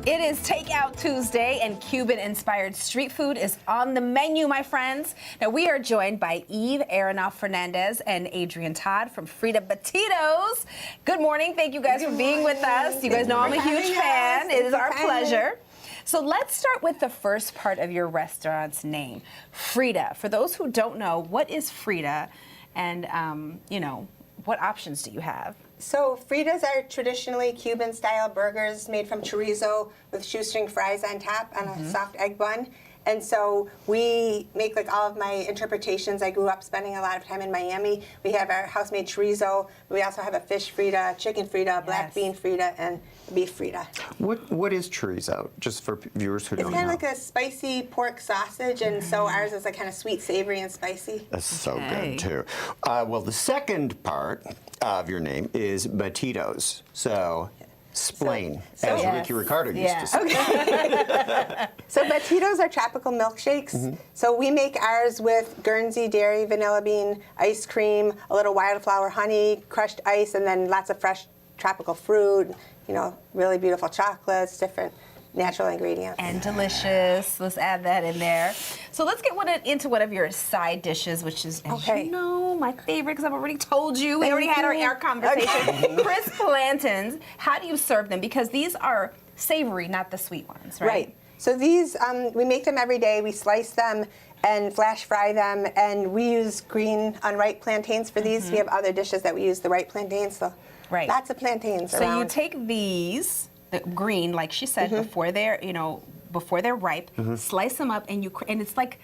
It is Takeout Tuesday, and Cuban-inspired street food is on the menu, my friends. Now, we are joined by Eve Aronoff-Fernandez and Adrian Todd from Frita Batidos. Good morning. Thank you guys for being with us. You guys know I'm a huge fan. It is our pleasure. So let's start with the first part of your restaurant's name, Frita. For those who don't know, what is Frita, and what options do you have? So Fritas are traditionally Cuban-style burgers made from chorizo with shoestring fries on top on a soft egg bun. And so we make like all of my interpretations. I grew up spending a lot of time in Miami. We have our house-made chorizo. We also have a fish Frita, chicken Frita, black bean Frita, and beef Frita. What is chorizo, just for viewers who don't know? It's kind of like a spicy pork sausage, and so ours is like kind of sweet, savory, and spicy. That's so good, too. Well, the second part of your name is Batidos. So, explain, as Ricky Ricardo used to say. Okay. So Batidos are tropical milkshakes. So we make ours with Guernsey dairy, vanilla bean, ice cream, a little wildflower honey, crushed ice, and then lots of fresh tropical fruit, really beautiful chocolates, different natural ingredients. And delicious. Let's add that in there. So let's get into one of your side dishes, which is, as you know, my favorite, because I've already told you. We already had our conversation. Crisp plantains. How do you serve them? Because these are savory, not the sweet ones, right? Right. So these, we make them every day. We slice them and flash fry them, and we use green unripe plantains for these. We have other dishes that we use the ripe plantains, so lots of plantains around. So you take these, the green, like she said, before they're ripe, slice them up, and it's like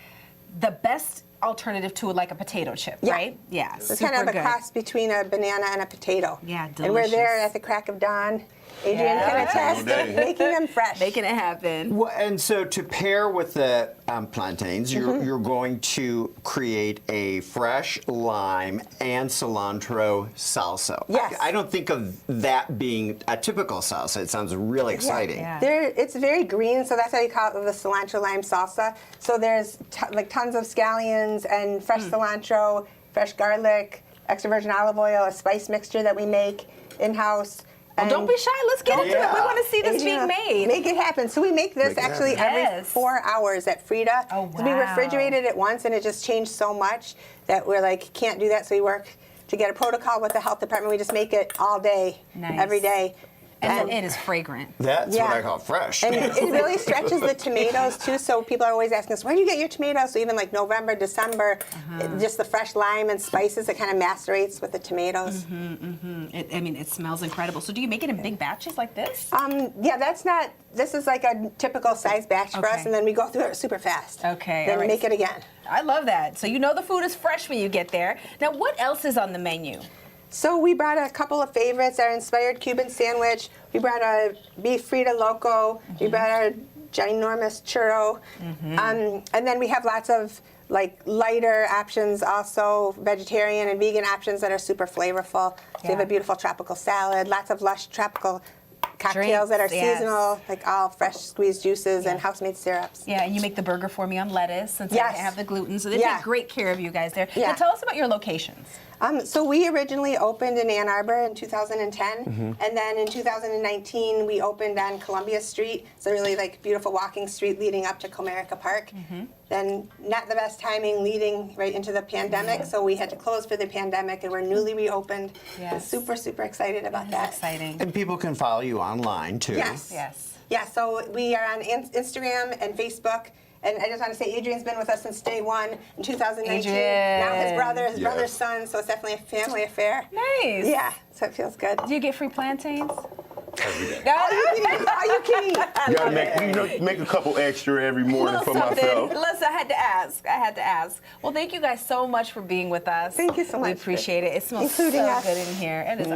the best alternative to like a potato chip, right? Yeah, it's kind of a cross between a banana and a potato. Yeah, delicious. And we're there at the crack of dawn. Adrian can attest, making them fresh. Making it happen. Well, and so to pair with the plantains, you're going to create a fresh lime and cilantro salsa. Yes. I don't think of that being a typical salsa. It sounds really exciting. Yeah. It's very green, so that's why you call it the cilantro lime salsa. So there's like tons of scallions and fresh cilantro, fresh garlic, extra virgin olive oil, a spice mixture that we make in-house. Well, don't be shy. Let's get into it. We want to see this being made. Make it happen. So we make this actually every 4 hours at Frita. Oh, wow. We refrigerate it once, and it just changed so much that we're like, can't do that. So we work to get a protocol with the health department. We just make it all day, every day. And it is fragrant. That's what I call fresh. And it really stretches the tomatoes, too. So people are always asking us, where do you get your tomatoes? So even like November, December, just the fresh lime and spices, it kind of macerates with the tomatoes. It smells incredible. So do you make it in big batches like this? Yeah, this is like a typical size batch for us, and then we go through it super fast. Okay. Then we make it again. I love that. So you know the food is fresh when you get there. Now, what else is on the menu? So we brought a couple of favorites, our inspired Cuban sandwich. We brought a beef Frita Loco. We brought our ginormous churro. And then we have lots of like lighter options, also vegetarian and vegan options that are super flavorful. So we have a beautiful tropical salad, lots of lush tropical cocktails that are seasonal, like all fresh squeezed juices and house-made syrups. Yeah, and you make the burger for me on lettuce since I can't have the gluten. So they take great care of you guys there. Now tell us about your locations. So we originally opened in Ann Arbor in 2010, and then in 2019 we opened on Columbia Street. It's a really like beautiful walking street leading up to Comerica Park. Then not the best timing leading right into the pandemic, so we had to close for the pandemic, and we're newly reopened. Super, super excited about that. Exciting. And people can follow you online, too. Yes. Yeah, so we are on Instagram and Facebook. And I just want to say, Adrian's been with us since day one in 2019. Now his brother's son, so it's definitely a family affair. Nice. Yeah, so it feels good. Do you get free plantains? Every day. Are you kidding? You gotta make a couple extra every morning for myself. Listen, I had to ask. Well, thank you guys so much for being with us. Thank you so much. We appreciate it. It smells so Including us. good in here. It is